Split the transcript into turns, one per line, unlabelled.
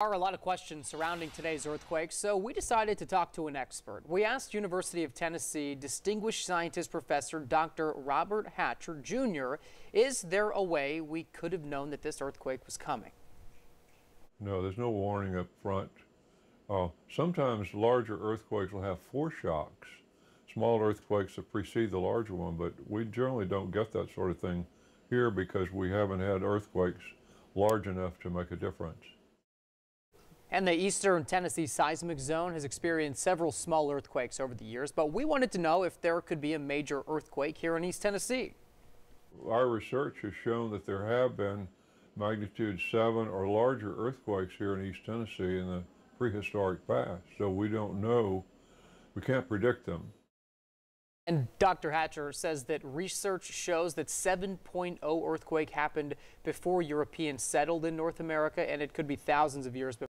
There are a lot of questions surrounding today's earthquake, so we decided to talk to an expert. We asked University of Tennessee Distinguished Scientist Professor Dr. Robert Hatcher Jr., is there a way we could have known that this earthquake was coming?
No, there's no warning up front. Sometimes larger earthquakes will have foreshocks, small earthquakes that precede the larger one, but we generally don't get that sort of thing here because we haven't had earthquakes large enough to make a difference.
And the eastern Tennessee seismic zone has experienced several small earthquakes over the years, but we wanted to know if there could be a major earthquake here in East Tennessee.
Our research has shown that there have been magnitude 7 or larger earthquakes here in East Tennessee in the prehistoric past, so we don't know, we can't predict them.
And Dr. Hatcher says that research shows that 7.0 earthquake happened before Europeans settled in North America, and it could be thousands of years before.